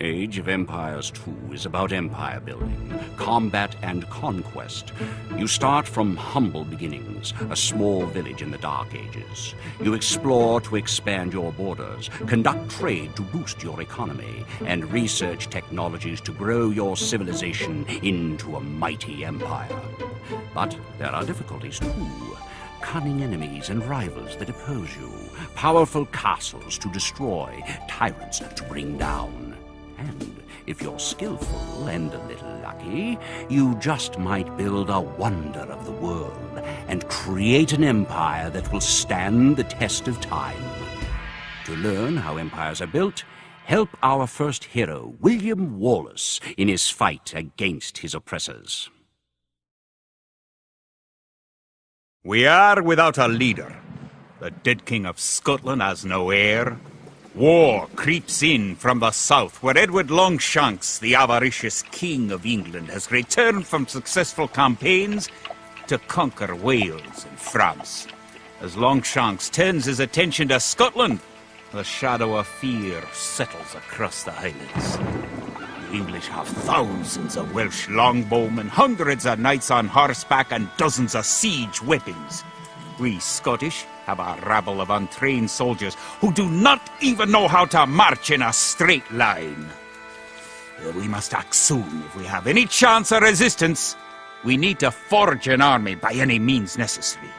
Age of Empires 2 is about empire building, combat, and conquest. You start from humble beginnings, a small village in the Dark Ages. You explore to expand your borders, conduct trade to boost your economy, and research technologies to grow your civilization into a mighty empire. But there are difficulties too. Cunning enemies and rivals that oppose you, powerful castles to destroy, tyrants to bring down. And if you're skillful and a little lucky, you just might build a wonder of the world and create an empire that will stand the test of time. To learn how empires are built, help our first hero, William Wallace, in his fight against his oppressors. We are without a leader. The dead King of Scotland has no heir. War creeps in from the south, where Edward Longshanks, the avaricious King of England, has returned from successful campaigns to conquer Wales and France. As Longshanks turns his attention to Scotland, the shadow of fear settles across the Highlands. The English have thousands of Welsh longbowmen, hundreds of knights on horseback, and dozens of siege weapons. We Scottish have a rabble of untrained soldiers who do not even know how to march in a straight line. We must act soon if we have any chance of resistance. We need to forge an army by any means necessary.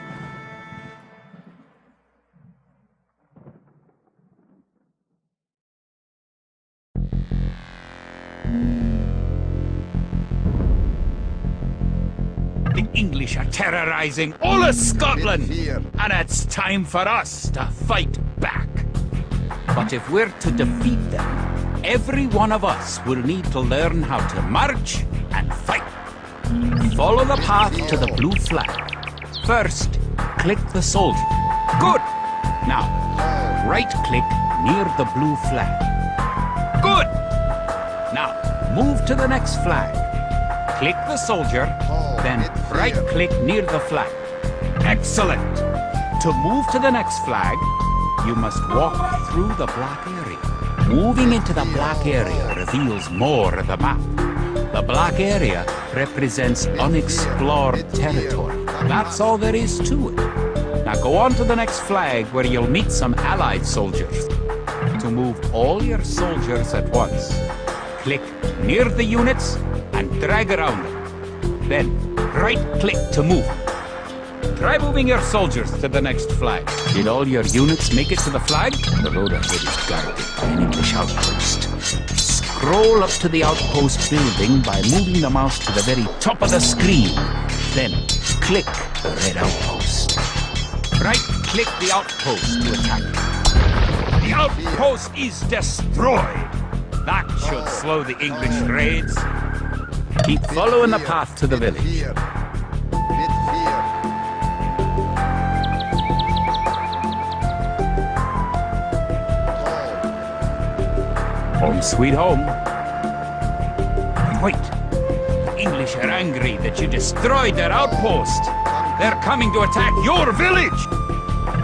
The English are terrorizing all of Scotland, and it's time for us to fight back. But if we're to defeat them, every one of us will need to learn how to march and fight. Follow the path to the blue flag. First, click the soldier. Good! Now, right-click near the blue flag. Good! Now, move to the next flag. Click the soldier, then right-click near the flag. Excellent! To move to the next flag, you must walk through the black area. Moving into the black area reveals more of the map. The black area represents unexplored territory. That's all there is to it. Now go on to the next flag where you'll meet some allied soldiers. To move all your soldiers at once, click near the units and drag around them. Then right-click to move. Try moving your soldiers to the next flag. Did all your units make it to the flag? The road ahead is guarded by an English outpost. Scroll up to the outpost building by moving the mouse to the very top of the screen. Then click the red outpost. Right-click the outpost to attack. The outpost is destroyed. That should slow the English raids. Keep following the path to the village. Home sweet home. Wait. The English are angry that you destroyed their outpost. They're coming to attack your village.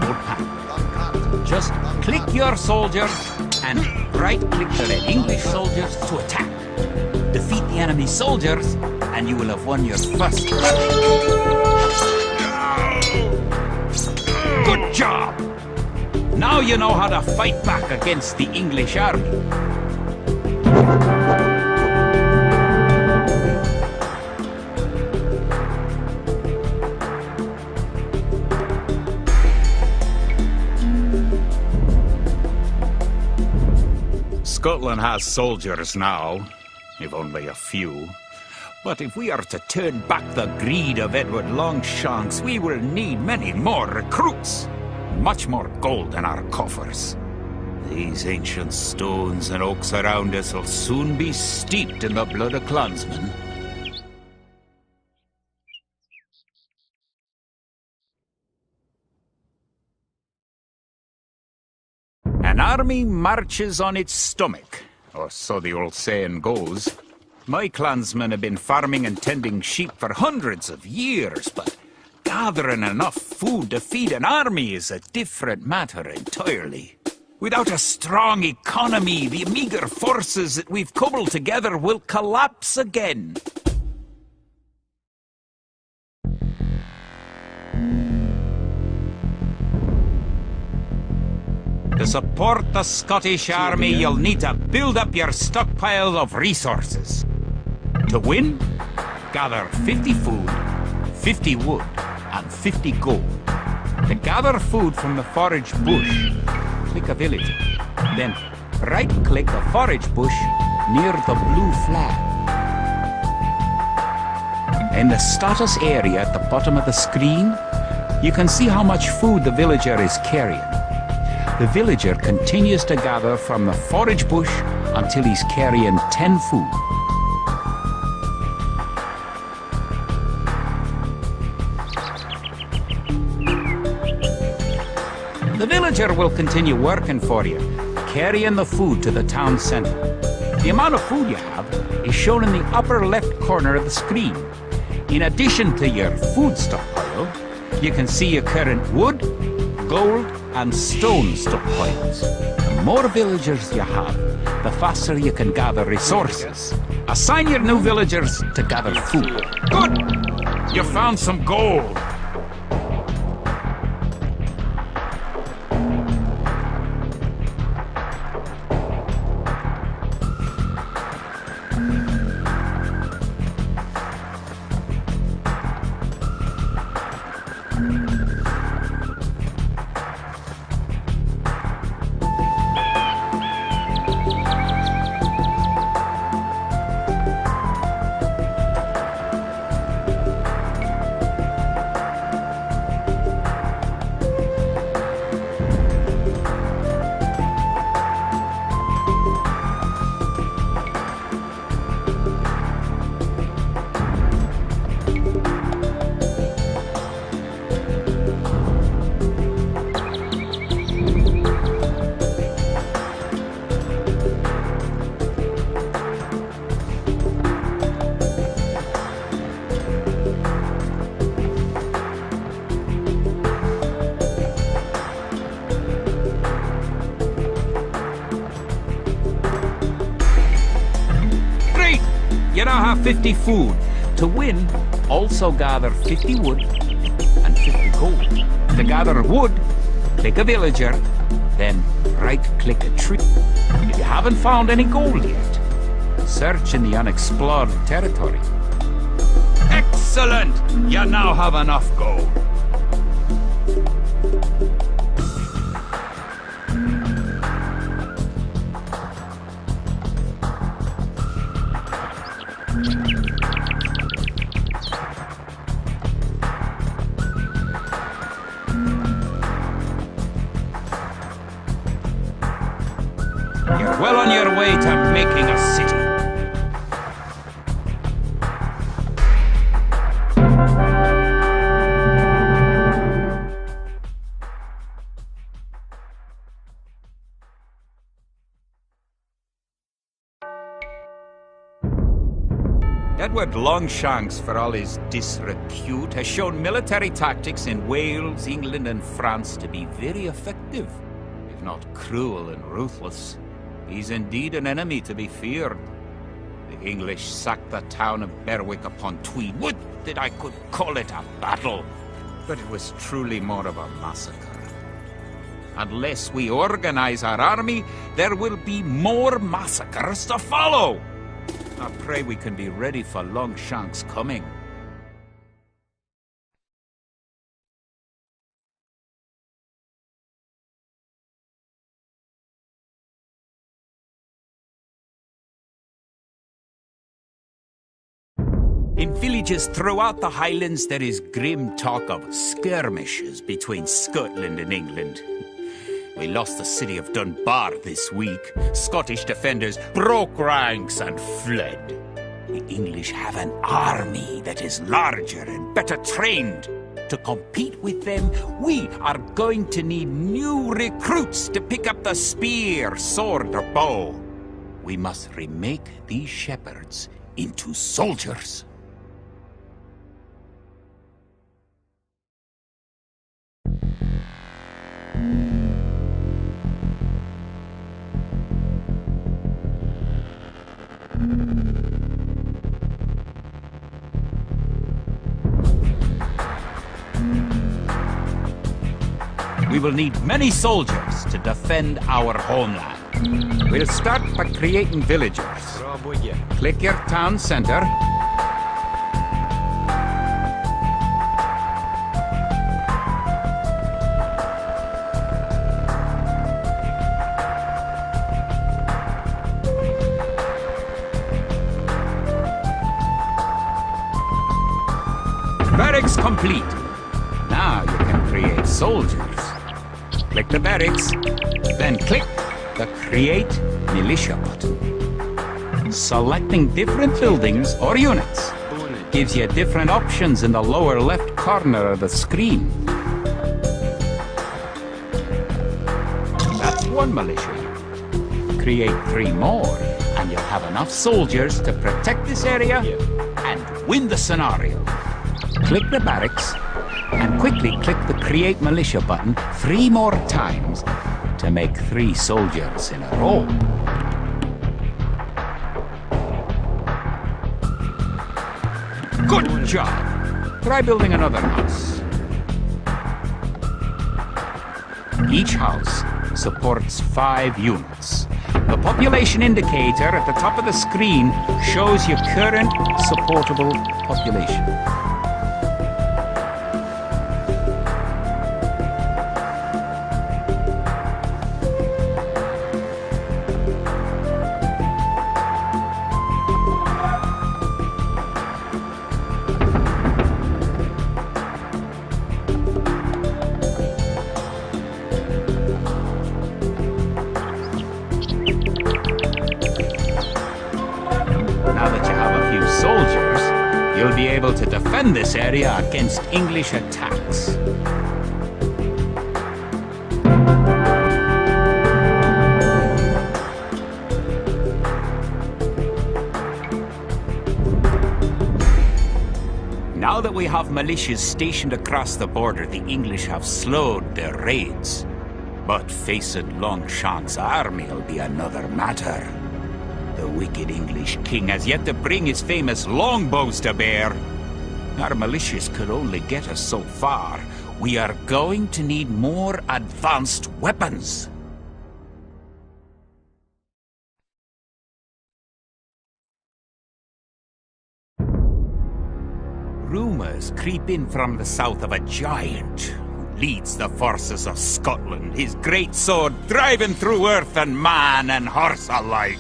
Don't panic. Just click your soldiers and right-click the red English soldiers to attack. Defeat the enemy soldiers and you will have won your first battle. Good job! Now you know how to fight back against the English army. Scotland has soldiers now, if only a few. But if we are to turn back the greed of Edward Longshanks, we will need many more recruits. Much more gold in our coffers. These ancient stones and oaks around us will soon be steeped in the blood of clansmen. An army marches on its stomach, or so the old saying goes. My clansmen have been farming and tending sheep for hundreds of years, but gathering enough food to feed an army is a different matter entirely. Without a strong economy, the meager forces that we've cobbled together will collapse again. To support the Scottish army, you'll need to build up your stockpile of resources. To win, gather 50 food, 50 wood, and 50 gold. To gather food from the forage bush, click a village. Then right-click the forage bush near the blue flag. In the status area at the bottom of the screen, you can see how much food the villager is carrying. The villager continues to gather from the forage bush until he's carrying 10 food. The villager will continue working for you, carrying the food to the town centre. The amount of food you have is shown in the upper left corner of the screen. In addition to your food stockpile, you can see your current wood, gold, and stone stockpiles. The more villagers you have, the faster you can gather resources. Assign your new villagers to gather food. Good! You found some gold! now have 50 food. To win, also gather 50 wood and 50 gold. To gather wood, click a villager, then right-click a tree. If you haven't found any gold yet, search in the unexplored territory. Excellent! You now have enough gold. You're well on your way to making a city. Edward Longshanks, for all his disrepute, has shown military tactics in Wales, England, and France to be very effective, if not cruel and ruthless. He's indeed an enemy to be feared. The English sacked the town of Berwick upon Tweed. Would that I could call it a battle, but it was truly more of a massacre. Unless we organize our army, there will be more massacres to follow. I pray we can be ready for Longshanks' coming. In villages throughout the Highlands, there is grim talk of skirmishes between Scotland and England. We lost the city of Dunbar this week. Scottish defenders broke ranks and fled. The English have an army that is larger and better trained. To compete with them, we are going to need new recruits to pick up the spear, sword, or bow. We must remake these shepherds into soldiers. We will need many soldiers to defend our homeland. We'll start by creating villagers. Click your town center. Barracks complete. Now you can create soldiers. Click the barracks, then click the Create Militia button. Selecting different buildings or units gives you different options in the lower left corner of the screen. That's one militia unit. Create 3 more, and you'll have enough soldiers to protect this area and win the scenario. Click the barracks and quickly click the Create Militia button 3 more times to make 3 soldiers in a row. Good job! Try building another house. Each house supports 5 units. The population indicator at the top of the screen shows your current supportable population. Now that you have a few soldiers, you'll be able to defend this area against English attacks. Now that we have militias stationed across the border, the English have slowed their raids. But facing Longshanks' army will be another matter. The wicked English king has yet to bring his famous longbows to bear. Our militias could only get us so far. We are going to need more advanced weapons. Rumors creep in from the south of a giant who leads the forces of Scotland, his great sword driving through earth and man and horse alike.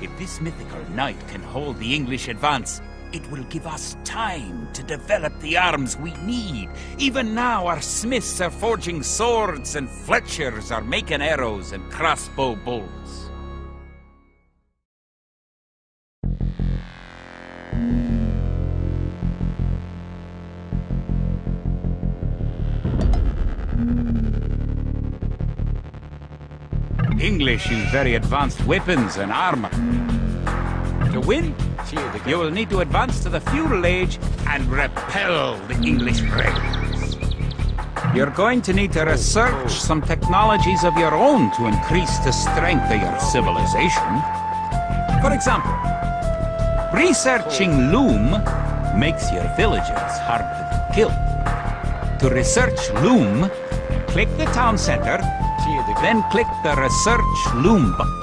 If this mythical knight can hold the English advance, it will give us time to develop the arms we need. Even now, our smiths are forging swords and fletchers are making arrows and crossbow bolts. English use very advanced weapons and armor. To win, you will need to advance to the feudal age and repel the English rebels. You're going to need to research some technologies of your own to increase the strength of your civilization. For example, researching loom makes your villagers hard to kill. To research loom, click the town center, then click the research loom button.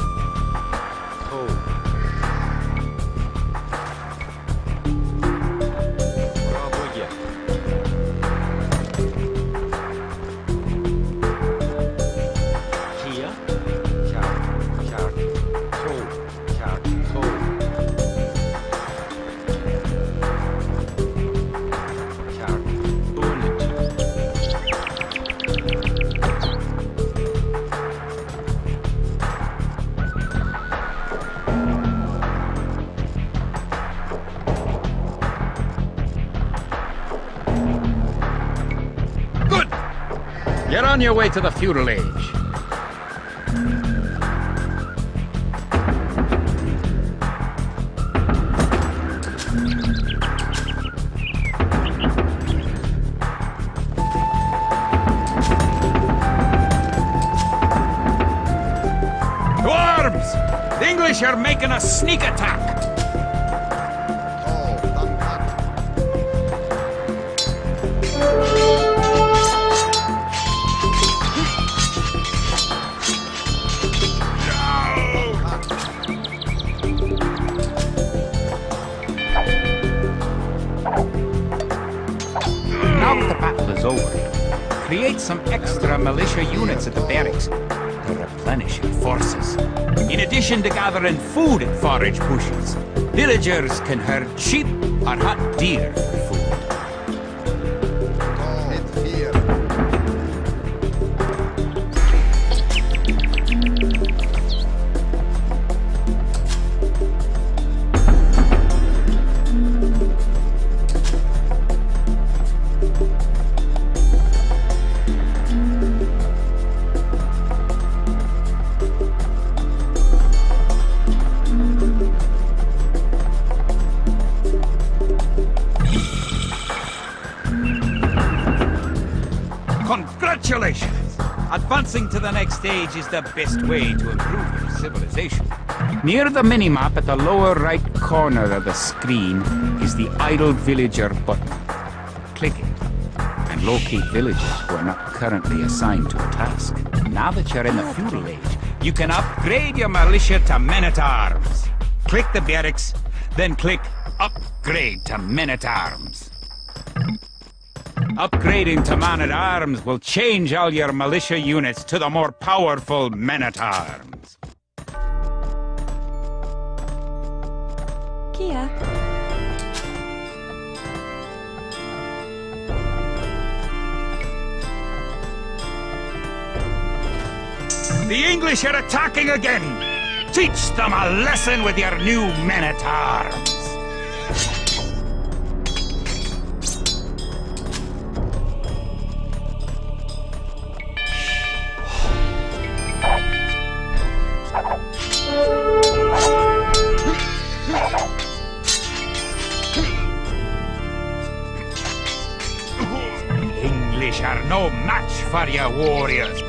You're on your way to the feudal age. To arms! The English are making a sneak attack! Now that the battle is over, create some extra militia units at the barracks to replenish your forces. In addition to gathering food at forage bushes, villagers can herd sheep or hunt deer for food. Congratulations! Advancing to the next stage is the best way to improve your civilization. Near the minimap at the lower right corner of the screen is the idle villager button. Click it and locate villagers who are not currently assigned to a task. Now that you're in the feudal age, you can upgrade your militia to men-at-arms. Click the barracks, then click Upgrade to Men-at-Arms. Upgrading to man-at-arms will change all your militia units to the more powerful men-at-arms. Kia. The English are attacking again! Teach them a lesson with your new men-at-arms! English are no match for your warriors.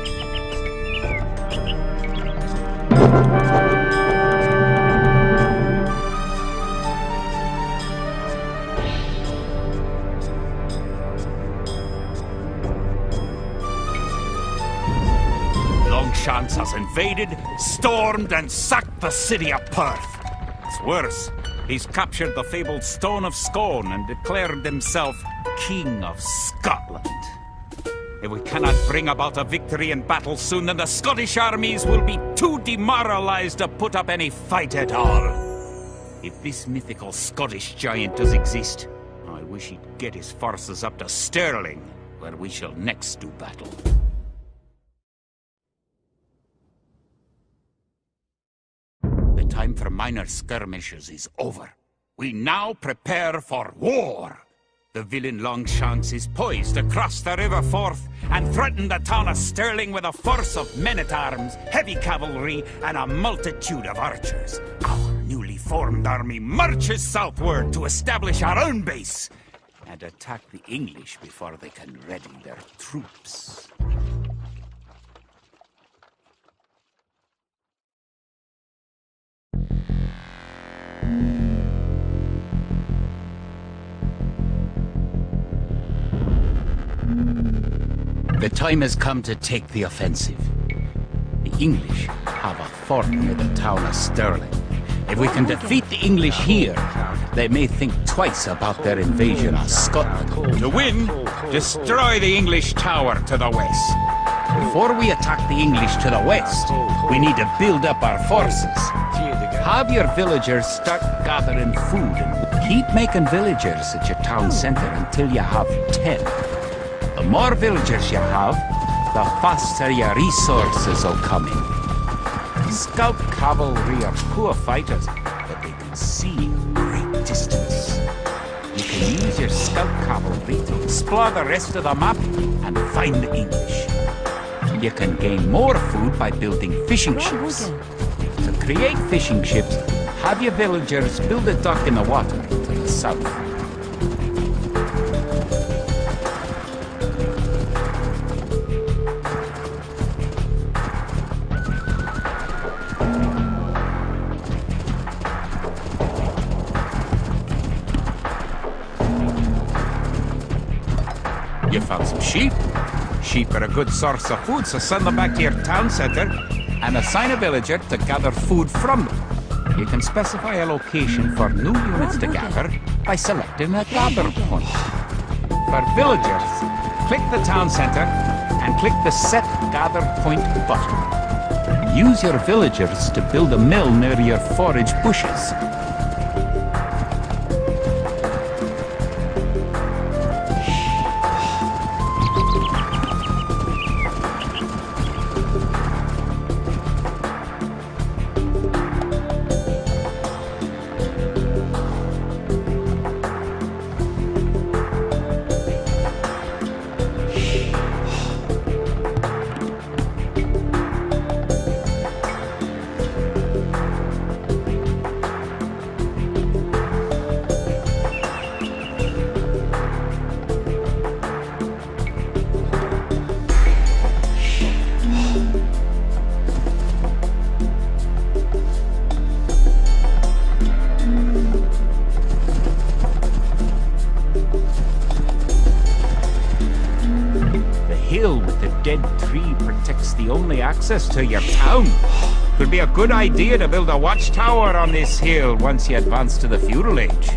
has invaded, stormed, and sacked the city of Perth. It's worse. He's captured the fabled Stone of Scone and declared himself King of Scotland. If we cannot bring about a victory in battle soon, then the Scottish armies will be too demoralized to put up any fight at all. If this mythical Scottish giant does exist, I wish he'd get his forces up to Stirling, where we shall next do battle. The time for minor skirmishes is over. We now prepare for war. The villain Longshanks is poised to cross the River Forth and threaten the town of Stirling with a force of men-at-arms, heavy cavalry, and a multitude of archers. Our newly formed army marches southward to establish our own base and attack the English before they can ready their troops. The time has come to take the offensive. The English have a fort near the town of Stirling. If we can defeat the English here, they may think twice about their invasion of Scotland. To win, destroy the English tower to the west. Before we attack the English to the west, we need to build up our forces. Have your villagers start gathering food and keep making villagers at your town centre until you have 10. The more villagers you have, the faster your resources will come in. Scout cavalry are poor fighters, but they can see in great distance. You can use your scout cavalry to explore the rest of the map and find the English. You can gain more food by building fishing ships. To create fishing ships, have your villagers build a dock in the water to the south. You found some sheep? Sheep are a good source of food, so send them back to your town centre and assign a villager to gather food from them. You can specify a location for new units to gather by selecting a gather point. For villagers, click the town centre and click the Set Gather Point button. Use your villagers to build a mill near your forage bushes. Dead tree protects the only access to your town. Could be a good idea to build a watchtower on this hill once you advance to the feudal age.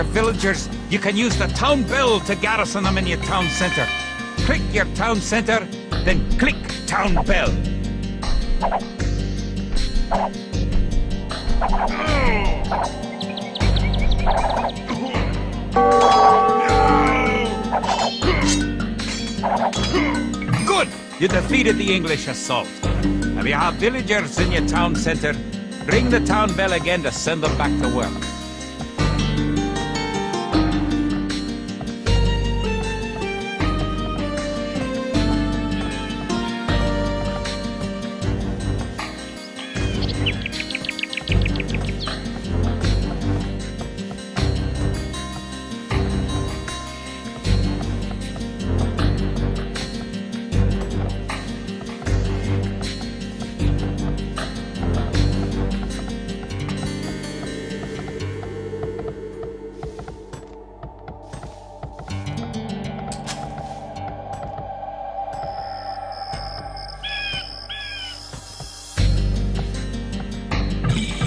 your villagers, you can use the town bell to garrison them in your town center. Click your town center, then click town bell. Good! You defeated the English assault. If you have villagers in your town center, ring the town bell again to send them back to work.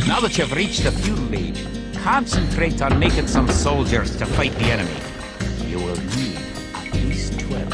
Now that you've reached the feudal age, concentrate on making some soldiers to fight the enemy. You will need at least 12.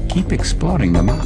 Keep exploring the map.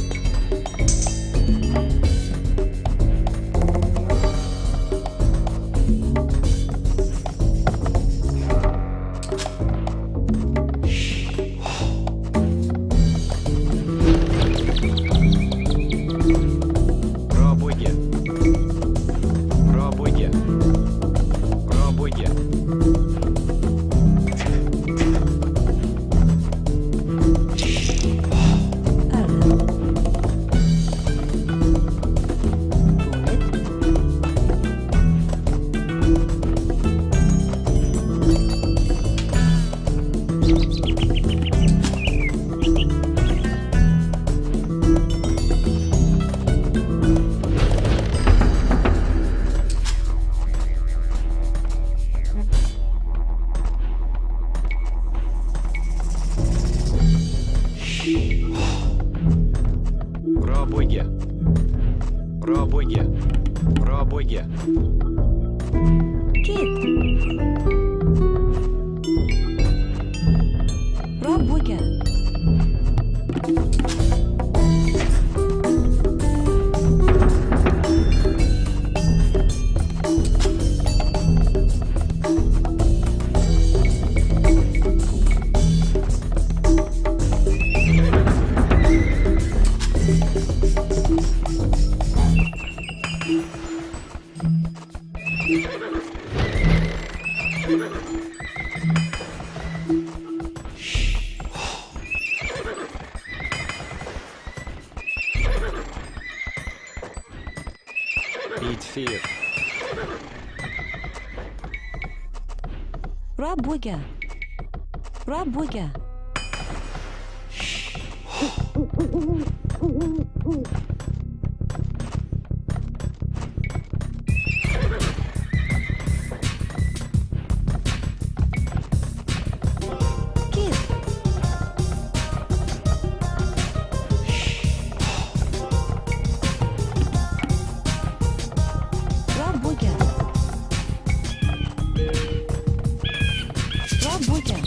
Beat 4. Rabwigga. Rabwigga. Kid. Rabwigga. Rabwigga.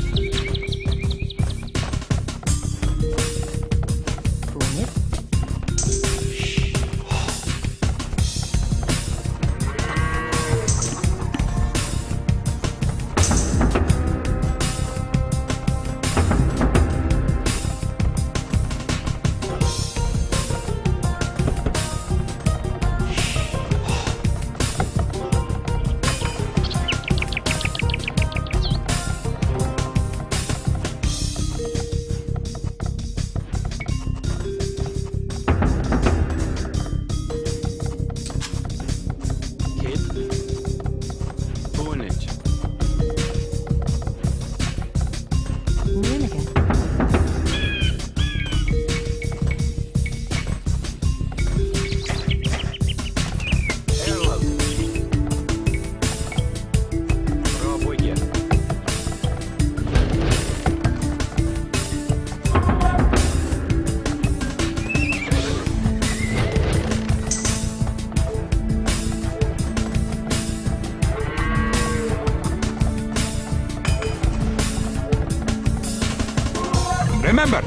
Punit. Kid. Punit. Niniga. Erlov. Rabwigga. Remember,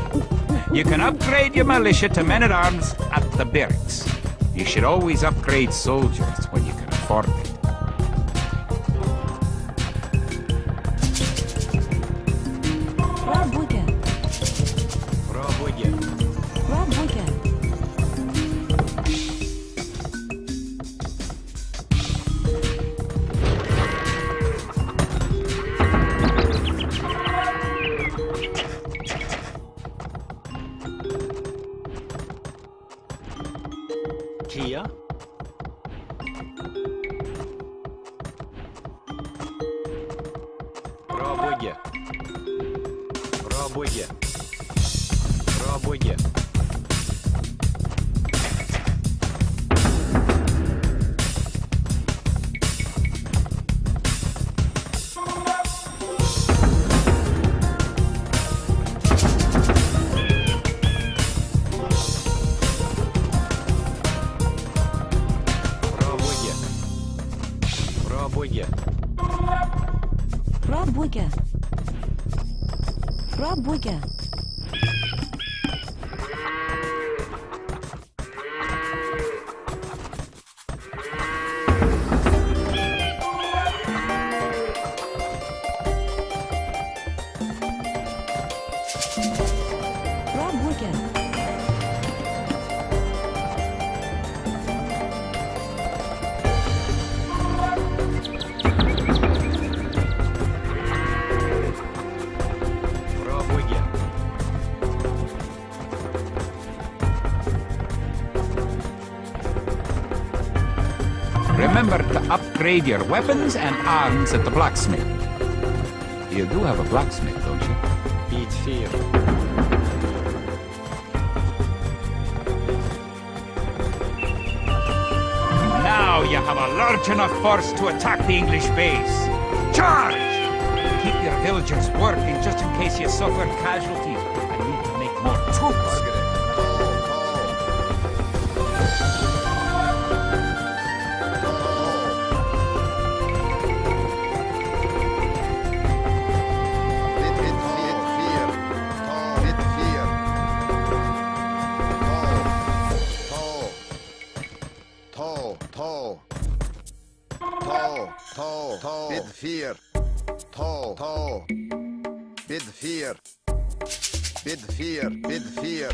you can upgrade your militia to men-at-arms at the barracks. You should always upgrade soldiers when you can afford it. Rabwigga. Rabwigga. Rabwigga. Kia. Rabwigga. Rabwigga. Rabwigga. Rabwigga. Rabwigga. Rabwigga. Rabwigga. Rabwigga. Rabwigga. Remember to upgrade your weapons and arms at the blacksmith. You do have a blacksmith, don't you? Beat 4. Now you have a large enough force to attack the English base. Charge! Keep your villagers working just in case you suffer casualties. I need to make more troops. Bid 4. Tal. Bid 4. Bid 4. Bid 4.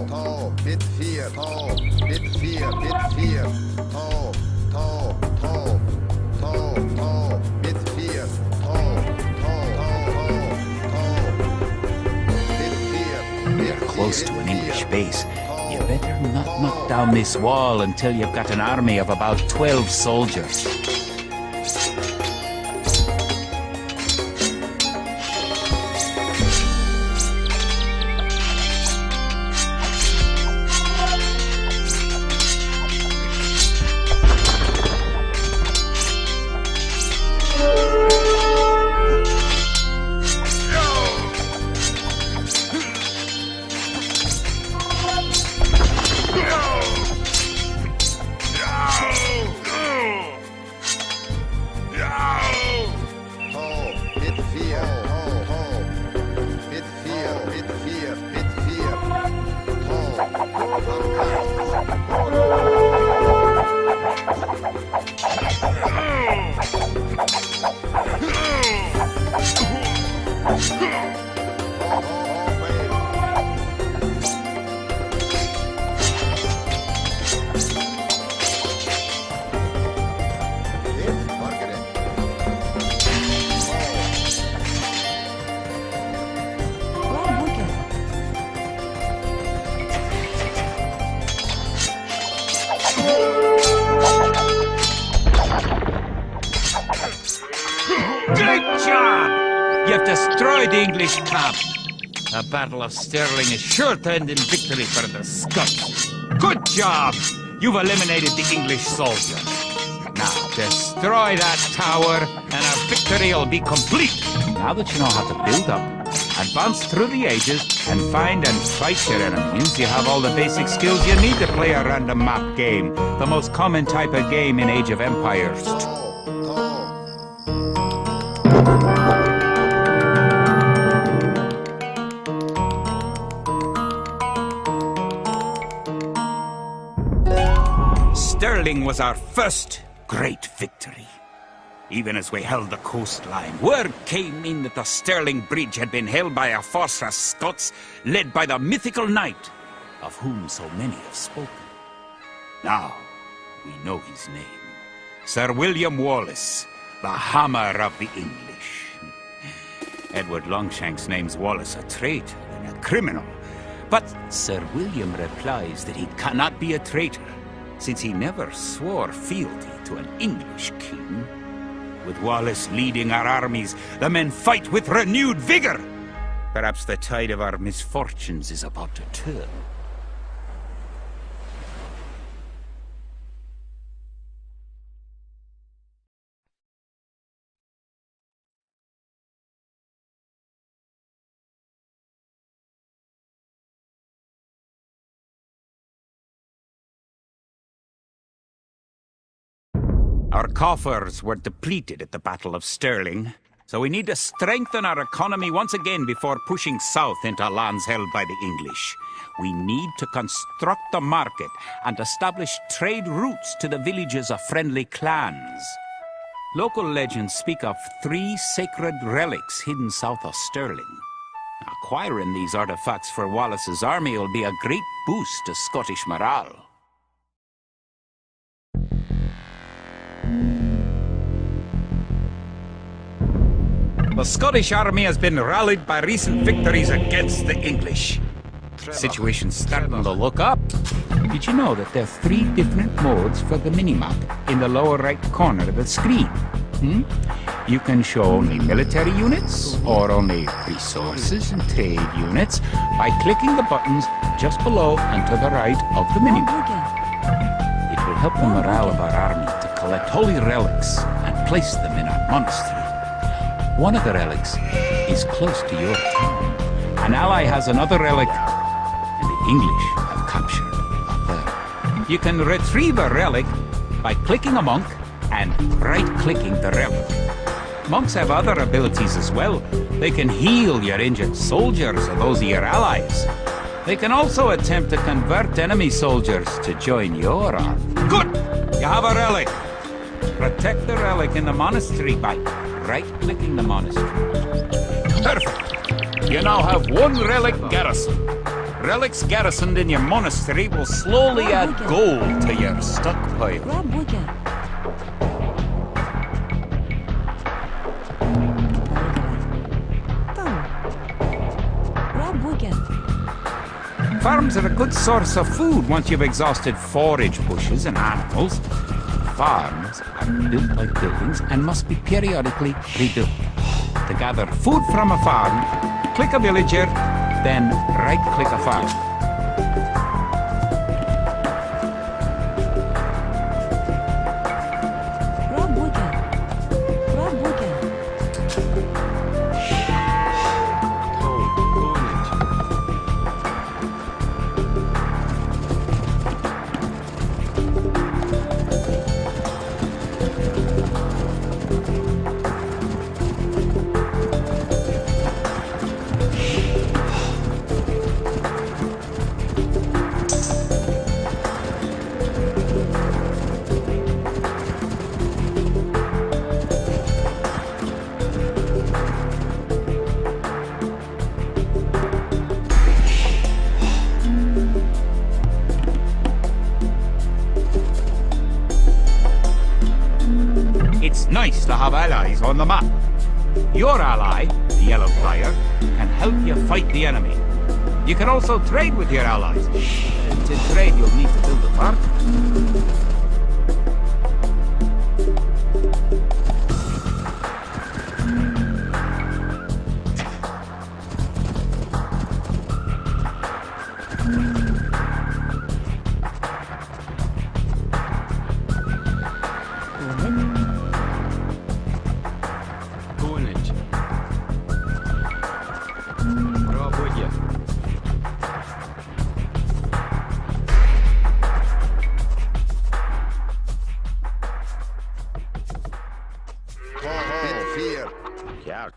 Tal. Bid bit 4, toe, bit 4, bit 4, toe, toe, toe, toe, toe, bit 4, toe, toe, toe, bit 4, We're close to an English base. You better not knock down this wall until you've got an army of about 12 soldiers. Great job! You've destroyed the English camp. The Battle of Stirling is sure to end in victory for the Scots. Good job! You've eliminated the English soldiers. Now, destroy that tower, and our victory will be complete. Now that you know how to build up, advance through the ages, and find and fight your enemies, you have all the basic skills you need to play a random map game, the most common type of game in Age of Empires. Stirling was our first great victory. Even as we held the coastline, word came in that the Stirling Bridge had been held by a force of Scots led by the mythical knight, of whom so many have spoken. Now, we know his name. Sir William Wallace, the Hammer of the English. Edward Longshanks names Wallace a traitor and a criminal, but Sir William replies that he cannot be a traitor, since he never swore fealty to an English king. With Wallace leading our armies, the men fight with renewed vigor. Perhaps the tide of our misfortunes is about to turn. Our coffers were depleted at the Battle of Stirling, so we need to strengthen our economy once again before pushing south into lands held by the English. We need to construct a market and establish trade routes to the villages of friendly clans. Local legends speak of 3 sacred relics hidden south of Stirling. Acquiring these artifacts for Wallace's army will be a great boost to Scottish morale. The Scottish army has been rallied by recent victories against the English. Situation's starting to look up. Did you know that there are 3 different modes for the minimap in the lower right corner of the screen? You can show only military units or only resources and trade units by clicking the buttons just below and to the right of the minimap. It will help the morale of our army to collect holy relics and place them in our monastery. One of the relics is close to your town. An ally has another relic, and the English have captured a third. You can retrieve a relic by clicking a monk and right-clicking the relic. Monks have other abilities as well. They can heal your injured soldiers or those of your allies. They can also attempt to convert enemy soldiers to join your army. Good! You have a relic. Protect the relic in the monastery by right-clicking the monastery. Perfect! You now have 1 relic garrison. Relics garrisoned in your monastery will slowly add gold to your stockpile. Работа. Работа. Farms are a good source of food once you've exhausted forage bushes and animals. Farms are built like buildings and must be periodically rebuilt. To gather food from a farm, click a villager, then right-click a farm. Работа. Работа. Полночь. It's nice to have allies on the map. Your ally, the yellow player, can help you fight the enemy. You can also trade with your allies. To trade, you'll need to build a fort. Полночь. Работа. Bit 4. Ja.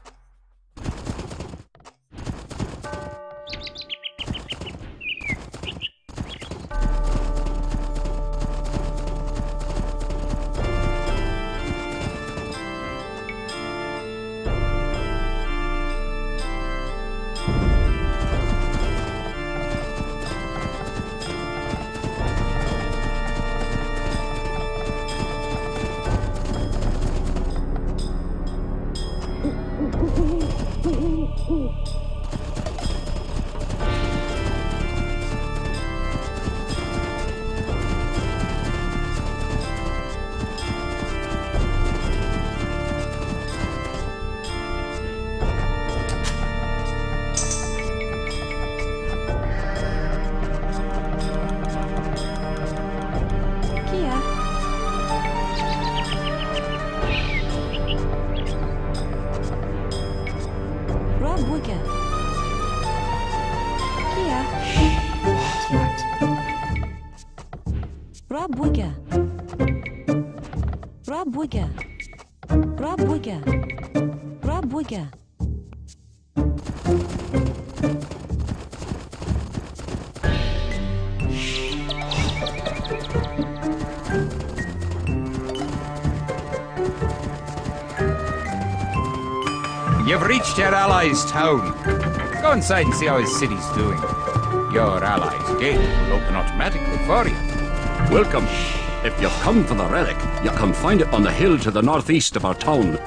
Kia. Работа. Kia. Smart. Работа. Работа. Работа. Работа. You've reached your ally's town. Go inside and see how his city's doing. Your ally's gate will open automatically for you. Welcome. If you've come for the relic, you can find it on the hill to the northeast of our town.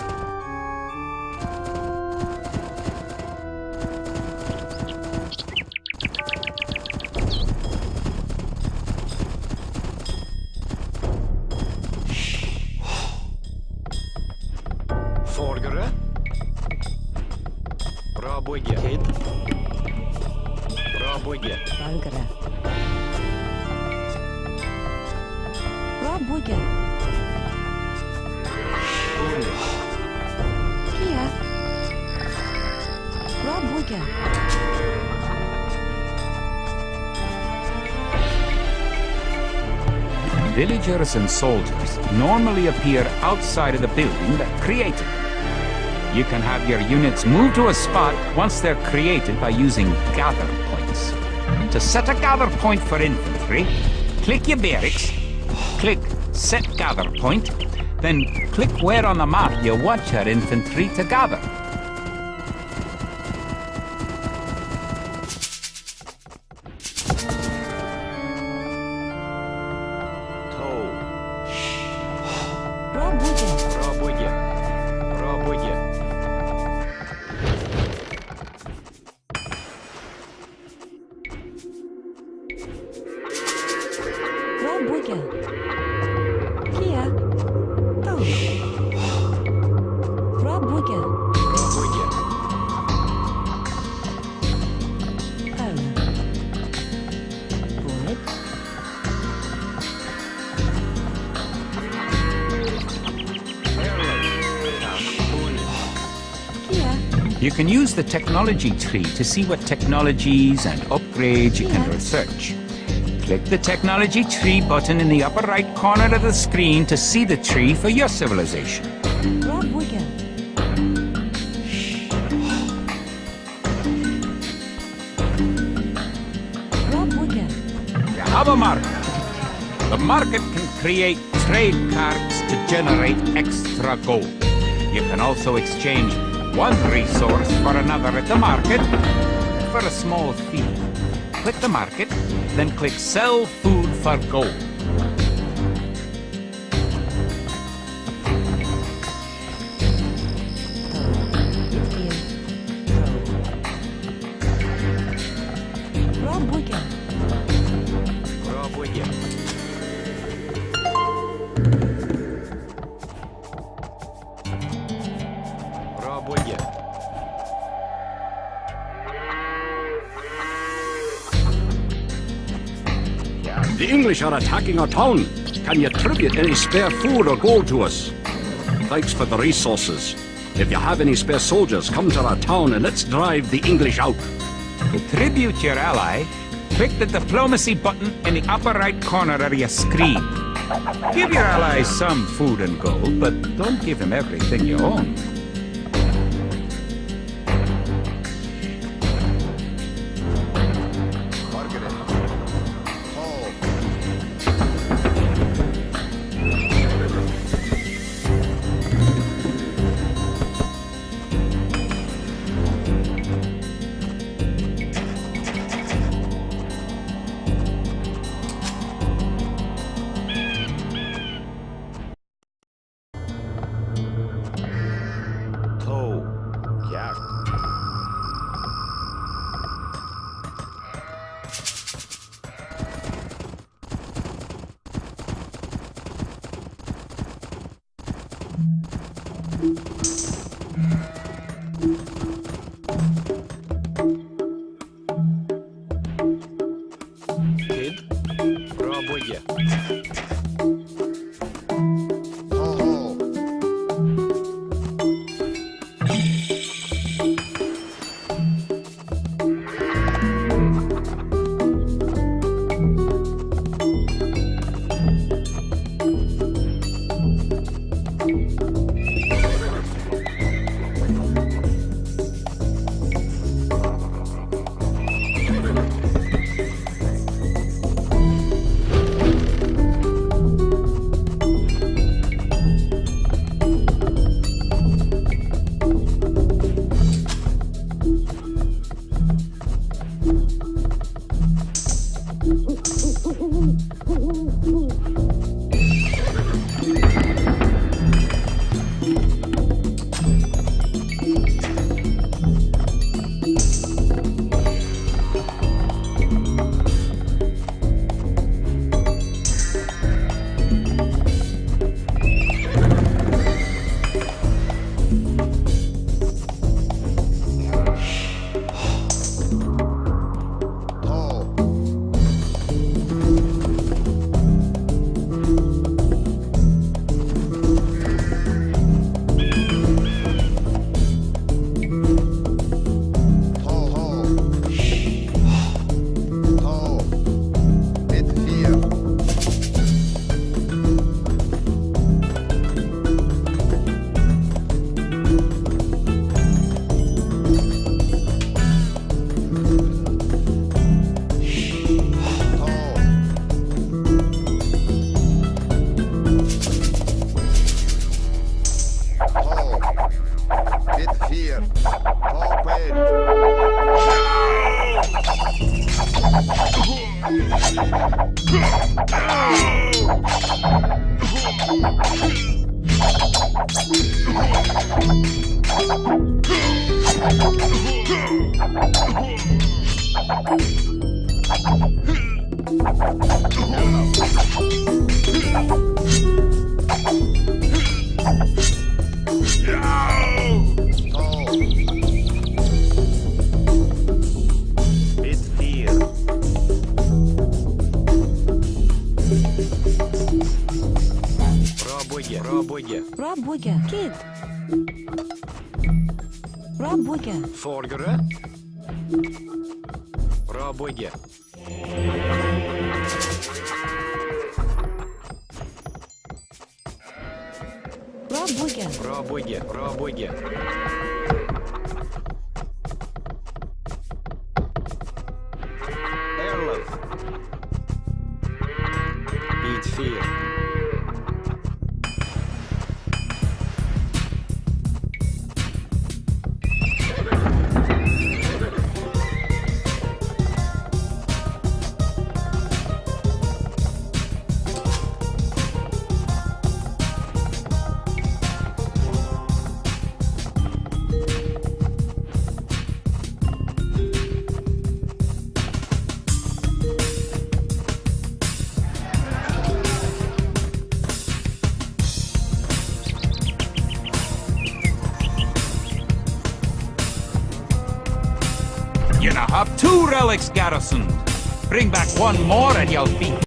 Forgare. Работа. Kid. Работа. Bangra. Работа. Полночь. Kia. Работа. Villagers and soldiers normally appear outside of the building that created them. You can have your units move to a spot once they're created by using gather points. To set a gather point for infantry, click your barracks, click Set Gather Point, then click where on the map you want your infantry to gather. Rabuga. Kia. Oh. Rabuga. Пробуйте. Oh. Good. Kia. You can use the technology tree to see what technologies and upgrades you can Yeah. research. Click the technology tree button in the upper right corner of the screen to see the tree for your civilization. Rabuga. Rabuga. You have a market. The market can create trade cards to generate extra gold. You can also exchange one resource for another at the market for a small fee. Click the market, then click Sell Food for Gold. Rabuga. Пробуйте. Пробуйте. The English are attacking our town. Can you tribute any spare food or gold to us? Thanks for the resources. If you have any spare soldiers, come to our town and let's drive the English out. To tribute your ally, click the diplomacy button in the upper right corner of your screen. Give your ally some food and gold, but don't give him everything you own. Margaret. Oh. Toe. Hjärt. Kid. Пробуйте. Ho ho. Hello. Пробуйте, пробуйте. Пробуйте. Kid. Пробуйте. Forgere. Пробуйте. Пробуйте. Пробуйте, пробуйте. Erlef. Beat 4. You now have 2 relics garrisoned. Bring back 1 more and you'll be.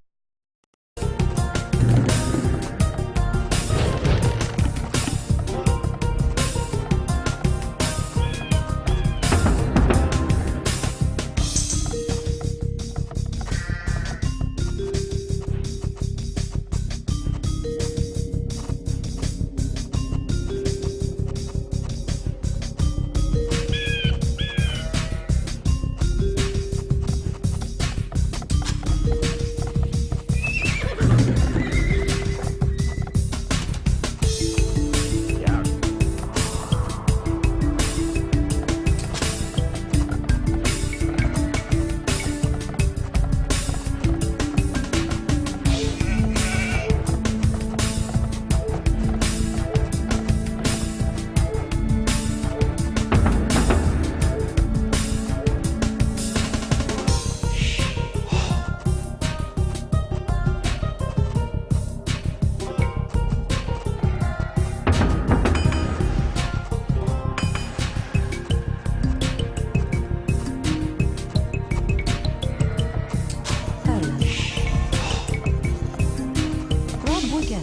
Пробуйте.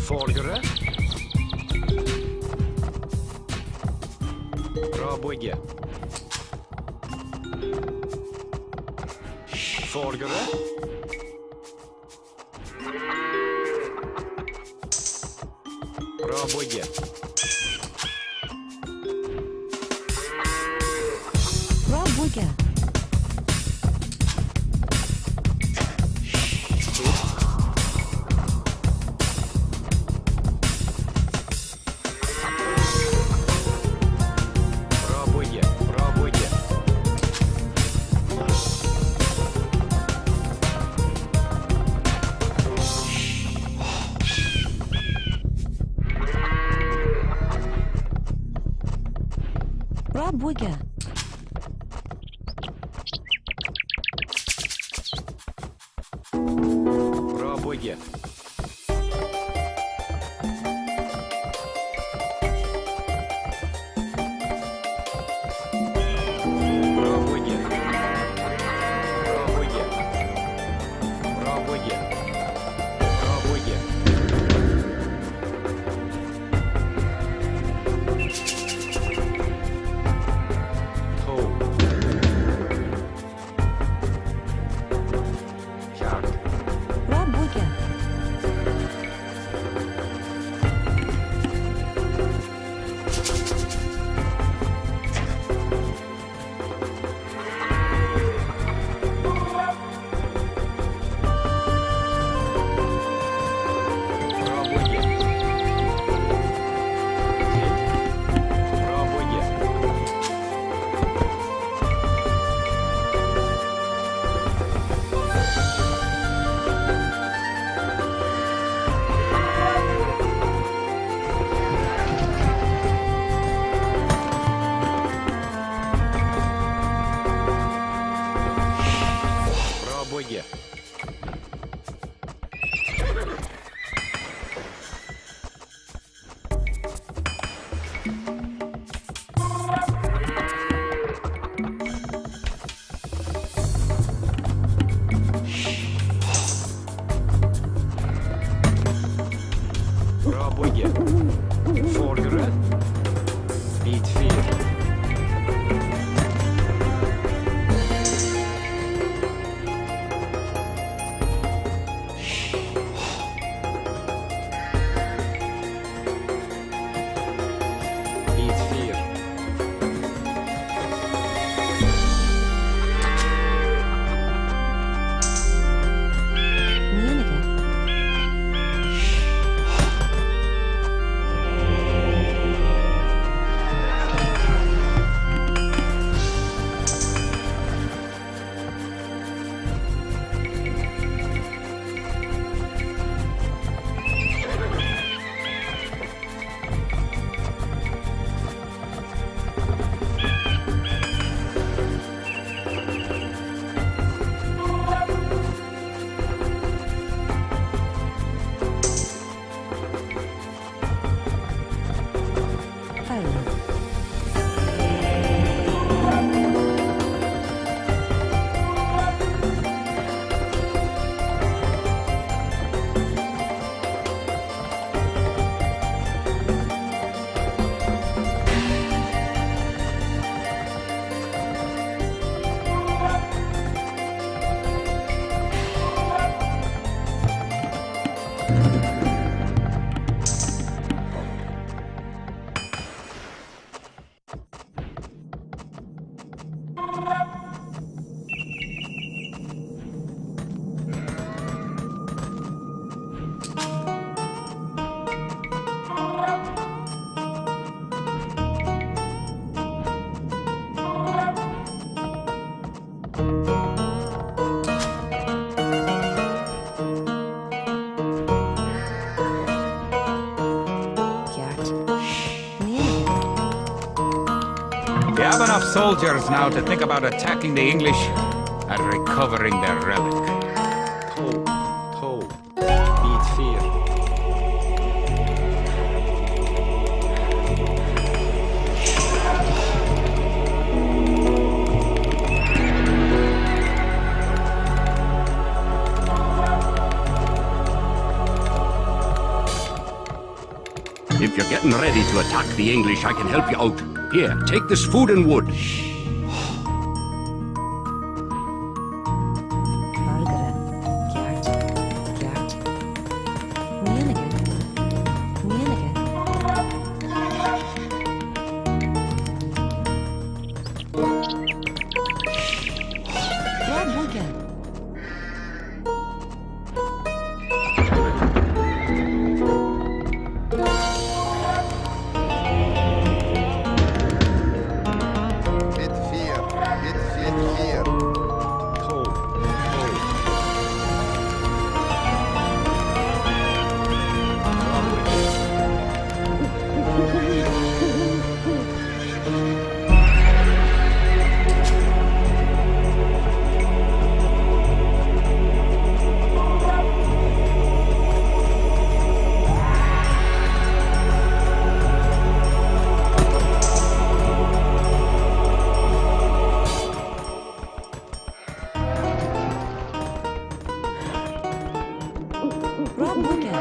Forgere. Пробуйте. Forgere. Пробуйте. Пробуйте. Пробуйте, пробуйте. Пробуйте. Пробуйте. Пробуйте. Пробуйте. Пробуйте. Пробуйте. Ту. Як. Пробуйте. Пробуйте. Пробуйте. Пробуйте. enough soldiers now to think about attacking the English and recovering their relic. Toe. Beat fear. If you're getting ready to attack the English, I can help you out. Here, take this food and wood. Margaret. Gert. Nienige. Rabuke. Bit 4. Toe. Rabuke.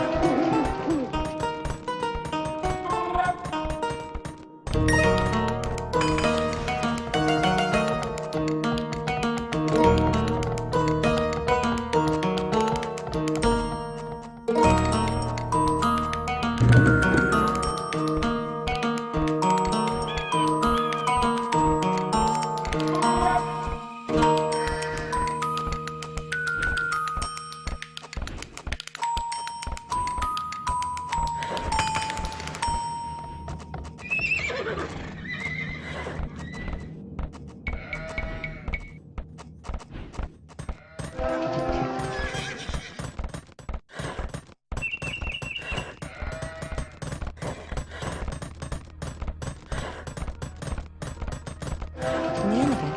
Nienige.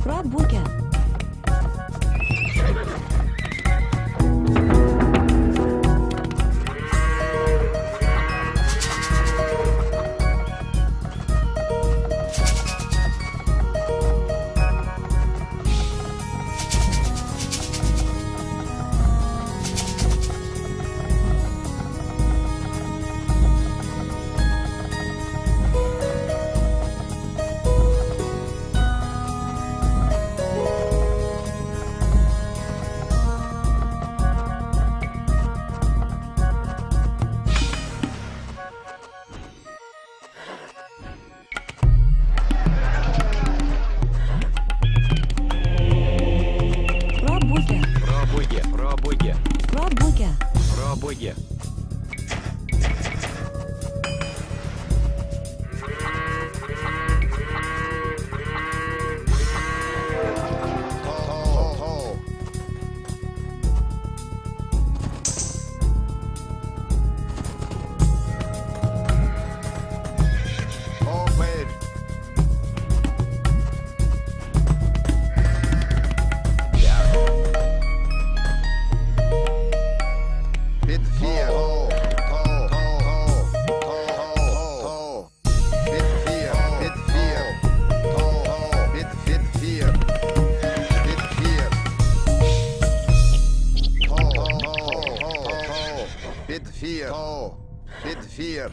Rabuke. Rabuke. Toe. Open. Bit 4. fear. Oh, bit fear.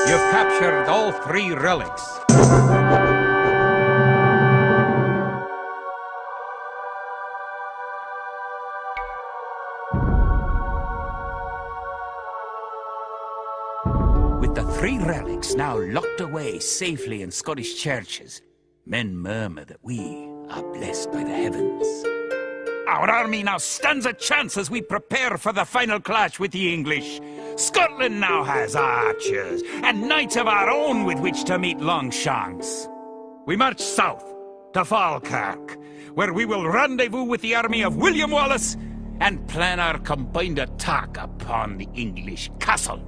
You've captured all 3 relics. With the 3 relics now locked away safely in Scottish churches, men murmur that we are blessed by the heavens. Our army now stands a chance as we prepare for the final clash with the English. Scotland now has archers and knights of our own with which to meet Longshanks. We march south to Falkirk, where we will rendezvous with the army of William Wallace and plan our combined attack upon the English castle.